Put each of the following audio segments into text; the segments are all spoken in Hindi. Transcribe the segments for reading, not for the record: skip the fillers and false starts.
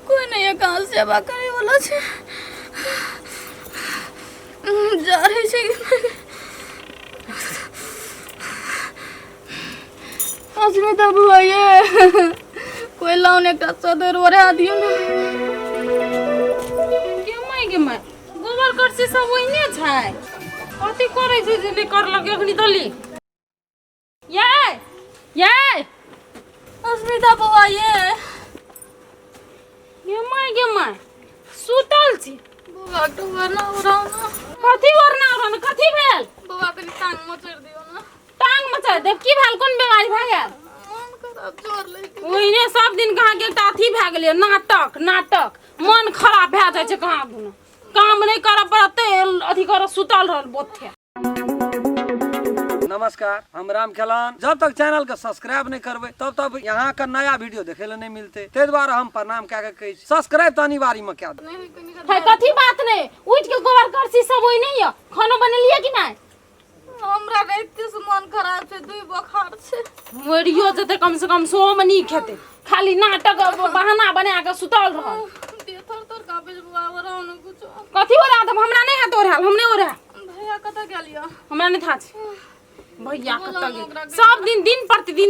कोई नहीं है, कहाँ सेवा करे वाला छे। जा रही छे अस्मिता बुआ ये कोई लाउने का सदर ओरे दियो ना के मैं गोबर करसी सब ओइने छै कथि करे छै जे नहीं कर लगे अखनी तली ये अस्मिता बुआ ये मैं सुतल छी बुआ तो वरना उड़ाओ ना कथि वरना उड़ाओ कथि भेल बुआ कनी टांग मचर दियो ना टांग मचर देब की भेल कोन बीमारी भ गेल मन खराब जोर ले ओइने सब दिन कहाँ के एकटा अथी भ गेलै नाटक मन खराब भ जाय छै कहाँ दुनो काम नहीं कर पड़ते अथी कर सुतल रहल बोथे। नमस्कार, हम राम खेलान। जब तक चैनल के सब्सक्राइब नहीं करबे तब तक यहाँ का नया वीडियो देखे ले नहीं मिलते। ते द्वारा हम प्रणाम क्या कहे सब्सक्राइब तो अनिवार्य में क्या है कथी बात नहीं उठ के गोबर करसी सब होई नहीं है खाना बनेलिए कि नहीं हमरा रात से मन खराब छे, दुई बुखार छे। मरियो जते कम से कम सो में नहीं खेते खाली नाटक बहाना बना के सुतल रहल थर काबे बुआ वरा न कुछ कथी हो रहा था हमरा नहीं है तोर हाल हमने हो रहा भैया कता गेलिया हमरा नहीं था भैया कता गेल सब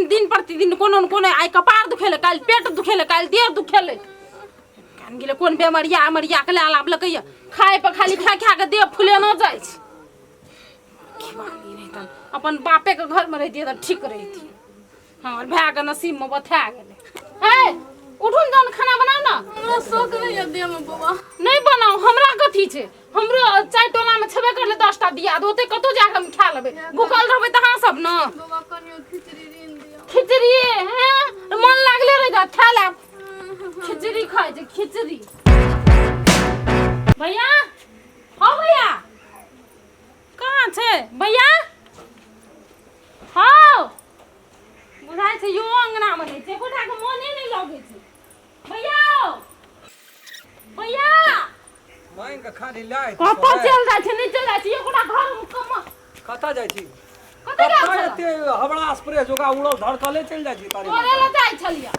दिन प्रतिदिन कोनो न कोनो आई कपार दुखेले काल पेट दुखेले काल देह दुखेले कान गेले कोन बेमरिया मरिया के लाल आब लकैया खाए पर खाली खा के देह फुले न जाय छै की बानी नहीं तन अपन बापे के घर में रहती त ठीक रहती हमर भाई के नसीब में बथा गेले है उठुन जान खाना बनाओ ना हमरा शौक नहीं है देह में बुआ नहीं बनाओ हमरा कथी छै हमरो चाय टोला में छबे करले 10 टा दिया दोते कतो जाके हम खा लेबे भूखल रहबे त हां सब न बुआ कनियो खिचड़ी रीन दिया खिचड़ी हैं मन लागले रह जा खा ले खिचड़ी खाए जे खिचड़ी भैया हां भैया कहां छे भैया हां बुझाय छै यो अंगना में छै कोठा के मोने नहीं लागे छै भैया माइन का खाली लाय कता चल जाय छै नहीं चल जाय छै कोठा घर में कम कता जाय छी कता एते हबड़ा स्प्रे जोगा उड़ल धड़कले चल जाय छी तारे ओरे ले जाय छलिया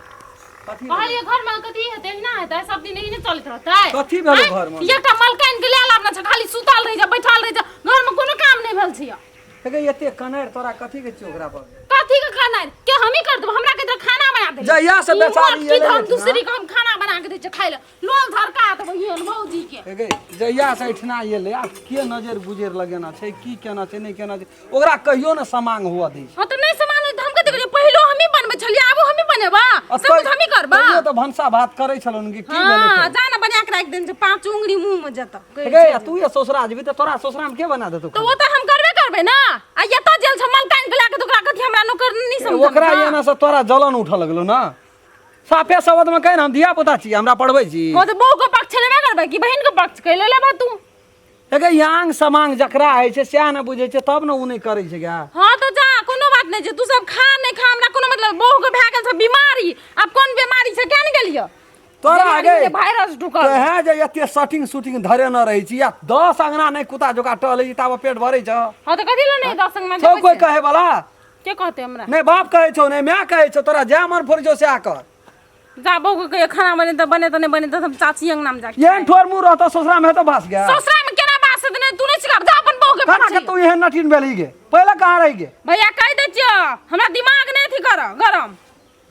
कथी कहलिए घर में कथी हेतै ना हेतै सब दिन नहीं चलत रहतै कथी भेल घर में एकटा मलकाइन के ले लाबना छै खाली सुतल रह जा बैठल रह जा घर में कोनो काम नहीं भेल छै हे एते कनेर तोरा कथी के चोकरा पर कथी के कनेर के हम ही कर देब हमरा के इधर खाना बना दे जहिया से बेचारी ये हम दूसरी को हम खाना बना के दे छै खाइ ले लोल धरका देब ये मौजी के हे जहिया से इठना ये ले आ के नजर गुजर लगेना छै की केना छै नहीं केना छै ओकरा कहियो न समांग हुआ दै हां त नहीं समान हम कथी करिए पहिलो हम ही बनबे छलिए आबो हम ही बनेबा सब कुछ हम ही करबा तो भंसा भात करे छलन की भेलै हां जाना बना के राख देन छै पांच उंगली मुंह में जता हे तू ये ससुरा जेबी त तोरा ससुरा में के बना देतौ तो वो तो हम करबे ना आ यता जेल छ मलकाइन के लाके तोरा कथी हमरा नौकर नहीं समझ ओकरा एना से तोरा जलन उठ लगलो ना साफे शब्द में कहन हम दिया पता छी हमरा पढ़बै छी हो तो बहू के पक्ष लेबे करबे कि बहन के पक्ष के ले लेबा तू हे यांग समांग जकरा है छै से ना बुझै छै तब न उ नहीं करै छै गा हां तो जा कोनो बात नहीं छै तू सब खा नहीं खा हमरा कोनो मतलब बहू के भए गेल छ बीमारी अब कोन बीमारी छै केन गेलियो तोरा आगे वायरस ढुकल कहे जे एते शटिंग शूटिंग धरे न रहै छी या 10 अंगना नहीं कुत्ता जोका टहलै ताब पेट भरै छ हां तो कथि ले नहीं 10 अंगना छौ कोई कहे वाला के कहते हमरा नहीं बाप कहे छौ नहीं मैं कहे छौ तोरा जे मन फुर जो से आकर जा बहू के खाना बने तो नहीं बने तो हम चाची अंगना में जाके ये ठोर मुंह रहतो ससुरा में तो भास गया ससुरा में केना बात से नहीं तू नहीं सिखा जा अपन बहू के खाना के तू एहन नटीन भेली गे पहले कहां रही गे भैया कह दे छियो हमरा दिमाग नहीं थी कर गरम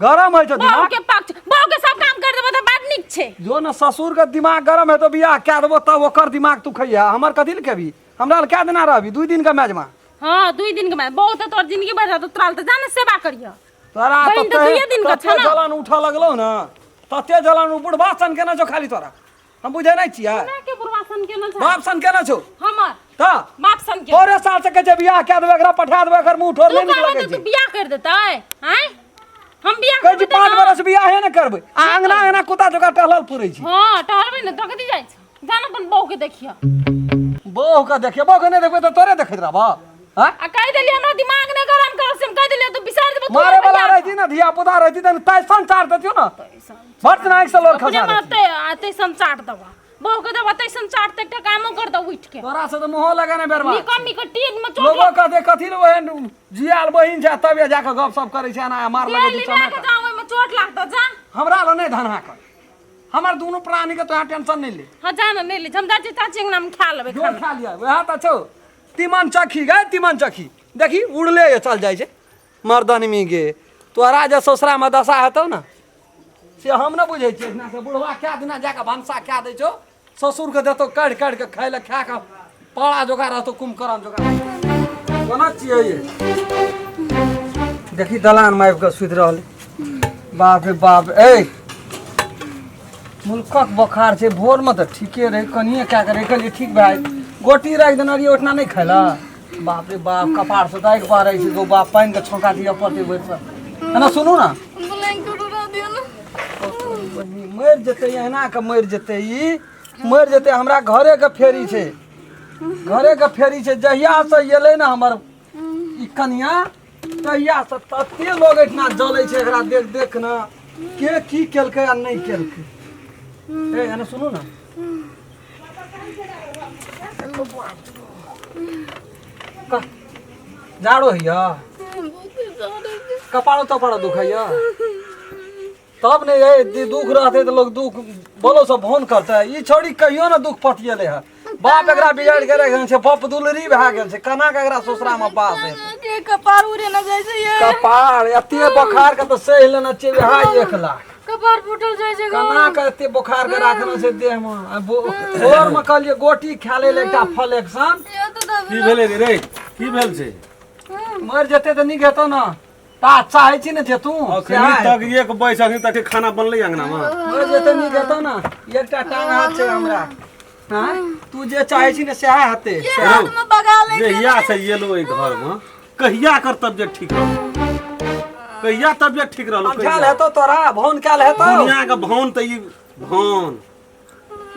गरम है तो बहू दिमाग के पक्ष बहू के सब काम कर देबो तो बात निक छे जो न ससुर के दिमाग गरम है तो बियाह क्या देबो तब ओकर दिमाग तू खइया हमर कथि ल केबी हमरा ल क्या देना रहबी 2 दिन का मैजमा हां 2 दिन के मैं बहुत तोर जिंदगी बढ़ा तो तोरा त जाने सेवा करियो तोरा बहन तो 2 दिन का छ ना जलन उठा लगलो न तते जलन बुढ़वा सन केना जो खाली तोरा हम बुझै नै छियै मैं के बुढ़वासन के न बाप सन केना छौ हमर त बाप सन के तोरे साल से कहे बियाह क्या देबे एकरा पठा देबे एकर मुंह ठोर नहीं निकल तू बियाह कर देतै हैं हम बियाह कहे छी 5 बरस बियाह है न करबै आंगना एना कुत्ता जोका टहलल पुरै छी हां टहलबै न तो कथि जाय छ जान अपन बहू के देखियो बहू का देखिए बहू के नहीं देखबै तो तोरे देखैत रहबा हां आ कह देली हमरा दिमाग ने गरम कर से कह देली तू बिसार देबो मारे वाला रहती ना धिया पुता रहती त तैसन चाट देतियो ना भट नाइक से लोर खसा अपने आते सम चाट दवा बहू के दवा तैसन चाट ते कामो कर दो उठ के तोरा से तो मुंह लगाने बेरबा निकम टीन में चोट लोगो का दे कथि ले ओहन जियाल बहिन छै तबे जाके गप सप करै छै ना मार लगे दू चना के जाओ में चोट लागत जा हमरा ल नहीं धनहा कर हमार दोनों प्राणी के तो टेंशन नहीं ले हां जाना नहीं ले हम चाची चाची के नाम खा लेबे जो खा लिया वह तो छो तीमन चखी गए तीमन चखी देखी उड़ले ये चल जाए मर्दन में गे तोरा जे ससुरा में दशा हेतौ ना से हम न बुझे छियै ना से बुढ़वा क्या दिना जाके भंसा क्या दै छौ ससुर के देतो काढ़ काढ़ के खाय ले खा के पड़ा जोगा रहतो कुमकरण जोगा कोना छियै ये देखी दलान में आबि के सुति रहल बाप रे बाप ए मुल्कक बुखार छै भोर में तो ठीके रहे कनिए क्या करे कहलिए ठीक भाई गोटी राख देना रही उठना नहीं खैला बाप रे बाप कपार से दाग पा रही गो बाप पानी के छौंका दिया पड़ते बैठ पर है ना सुनू ना ब्लैंकेट उड़ा दियो ना मर जेते एना के मर जेते ई मर जेते हमरा घरे के फेरी छै जहिया से एले ना हमर ई कनिया तहिया से तते लोग इतना जले छै एकरा देख देख ना के की केलकै आ नहीं केलकै ए एना सुनू ना जाड़ो हिया कपाड़ो तपाड़ो दुखाइया तब नहीं है दुख रहते तो लोग दुख बोलो सब भोन करता है ये छोड़ी कहियो ना दुख पटियले है बाप एकरा बिगाड़ के रख छै बाप दुलरी भए गेल छै कना के एकरा ससुरा में बाप है के कपार उड़े न जाय छै ये कपार एते बुखार के तो सह लेना चाहिए हां 1 लाख कपार फूटल जाय छै कना के एते बुखार के राखना छै देह में भोर में कहलिए गोटी खा ले एकटा फल एक्शन की भेले रे की भेल छै मर जेते त नीक हेतौ ना ता चाहै छी ने जे तू अखनी तक एक बैस अखनी तक खाना बनले अंगना में मर जेते नीक हेतौ ना एकटा टांग हाथ छै हमरा हां तू जे चाहै छी ने सेहा हेते हाथ में बगा ले जहिया से एलो ए घर में कहिया कर तबियत ठीक रहल कहिया तबियत ठीक रहल ख्याल हेतौ तोरा भौन काल हेतौ दुनिया के भौन त ई भौन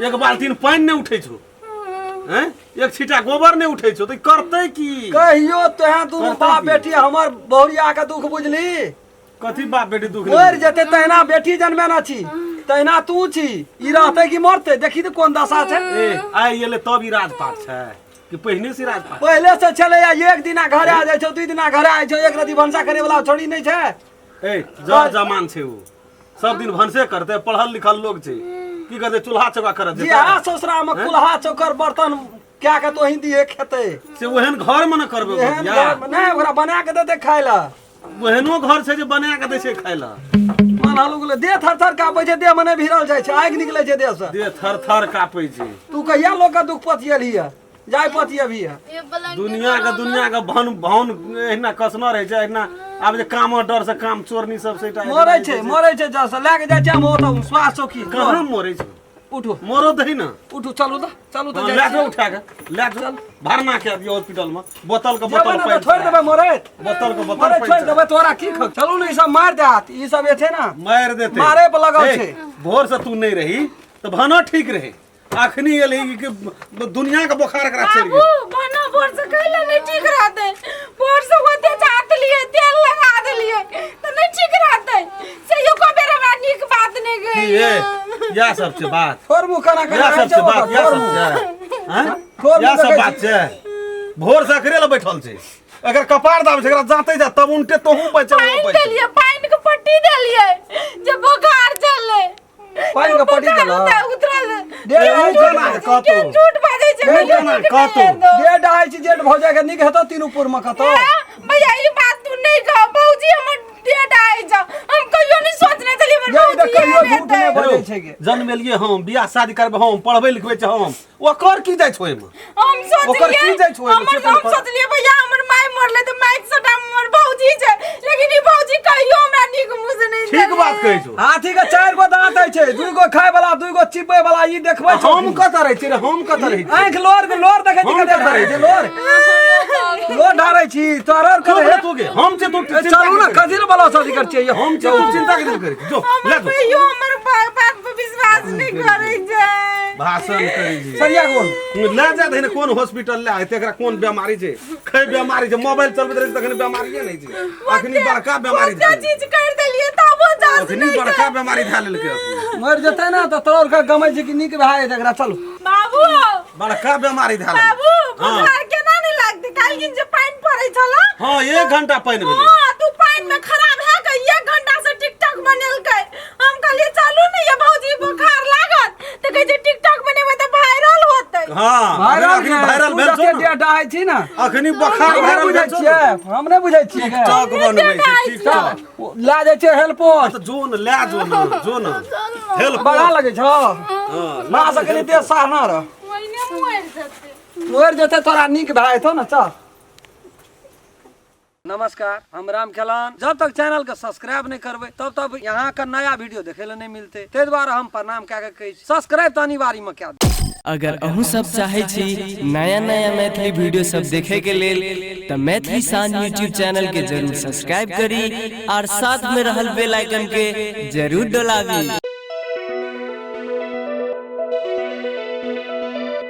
एक बाल्टीन पानी नहीं उठै छौ हैं एक छीटा गोबर नहीं उठै छौ त करतै की कहियो तोहे दुनू बाप बेटी हमर बहुरिया के दुख बुझली कथी बाप बेटी दुख मर जेते तहिना बेटी जन्मे ना छी तहिना तू छी ई रहते कि मरते देखी त कोन दशा छै ए आइ एले तब ई राजपाट छै कि पहिने से राजपाट पहले से चले एक दिना घरे आ जाय छौ 2 दिना घरे आ जाय छौ एक रति भंसा करे वाला छोड़ी नहीं छै ए जमान छै वो सब दिन भंसे करते पढ़ल लिखल लोग छै की करते चूल्हा चौका करत जी हां ससुरा में कुल्हा चौकर बर्तन क्या के तो ही दिए खेते से ओहन घर में न करबे भैया नहीं ओकरा बना के देते खाय ला ओहनो घर छै जे बना के दै छै खाय ला मन हालू गेले देह थर थर कापै छै देह मने भिरल जाय छै आगि निकले छै देह से देह थर थर कापै छै तू कहिया लोग का दुख पतियली है जाय पतियभी है ये ब्लैंकेट दुनिया के भन भौन एहना कसना रहे छै एहना आब जे काम डर से काम चोरनी सब से मरै छै जस लाग जाय छै हम ओतो स्वास्थ्य चौकी कहां मरै छै उठो मोरो दही ना उठो चलू तो ले जाओ उठा के ले जाओ भरना के दियो हॉस्पिटल में बोतल के बोतल जब ना छोड़ देबे मरे बोतल के बोतल मरे छोड़ देबे तोरा की ख चलू ने ई सब मार देत ई सब एथे ना मार देते मारे पे लगल छै भोर से तू नहीं रही तो भानो ठीक रहे अखनी एले कि दुनिया का बुखार करा चढ़ बाबू गई बना भोर से कहले नहीं ठीक रहते भोर से होते जात लिए तेल लगा देलिए तो नहीं ठीक रहते से यो को बेरा में नीक बात नहीं गई ये या सब से बात छोड़ मुंह खाना या सब से बात या सब से हैं या सब बात छै भोर से अकरे ल बैठल छै अगर कपार दाब छै एकरा जाते जा तब उनटे तोहू बचे पानी देलिए पानी के पट्टी देलिए जब बुखार चले पानी के पट्टी देला उतरल डेढ़ जना कतो झूठ बाजै छै डेढ़ जना कतो डेढ़ ढाई छी जेठ भौजा के निक हेतो तीनूपुर में कतो भैया ये बात तू नहीं कह बाबूजी हमर डेट आइ जा हम कहियो नहीं सोचने चली हमर ये देख कहियो झूठ नहीं बोलै छै के जन्म एलिए हम बियाह शादी करबे हम पढ़बे लिखबे छै हम ओकर की जाय छै में हम ओकर की जाय छै हम सोचलिए भैया हमर माय मरले तो माय के सटा हमर बाबूजी छै लेकिन ई बाबूजी कहियो हमरा नीक मुंह से नहीं ठीक बात कहै छौ हाथी के 4 गो दांत है छै 2 गो खाय वाला 2 गो चिपे वाला ई देखबै छौ हम कत रहे छी रे हम कत रहे छी आंख लोर देखै छी कते धरै छै लोर ढारै छी तोरा करे तू के हम से तू चलू ना कजिर वाला शादी कर छियै हम से तू चिंता के दिल करे जो ले जो कहियो हमर बात पे विश्वास नहीं करै छै भाषण करै छी सरिया कोन ले जा दहिने कोन हॉस्पिटल ले आते एकरा कोन बीमारी छै खै बीमारी छै मोबाइल चलबैत रहे तखन बीमारी नहीं छै अखनी बड़का बीमारी क्या चीज कर देलिए तब वो जांच अखनी बड़का बीमारी धा लेलकै अखनी मर जेतै ना त तोर का गमै छै कि नीक भए जेतै एकरा चलू बाबू बड़का बीमारी धा लेलकै बाबू बुखार केना नहीं लागते काल दिन जे पानी पड़ै छला हां 1 घंटा पानी भेलै हां तू पानी में खराब है के 1 घंटा से टिकटॉक बनेलकै हम कहलिए चलू ने ये भौजी बुखार मेरे जते जो ना। डेटा है छी ना अखनी बुखार हम भरल बुझै छियै हम नहीं बुझै छियै गे। टिकटॉक बनबै छै टिकटॉक ला जाइ छै हेल्पर तो जो न ले जो न हेल्प बड़ा लगे छ हां ना सकनी ते सहना रह ओइने मोर जते मोर जते तोरा नीक भए जेतौ ना चल। नमस्कार, हम राम खेलान। जब तक चैनल के सब्सक्राइब नहीं करबे तब तक यहाँ का नया वीडियो देखे ले नहीं मिलते। ते द्वारा हम प्रणाम कह के कही सब्सक्राइब तो अनिवार्य में क्या। अगर अहूँ सब चाहे छी नया नया मैथिली वीडियो सब देखे के लेल तो मैथिली साँझ यूट्यूब चैनल के जरूर सब्सक्राइब करी और साथ में रहल बेल आइकन के जरूर दबावी।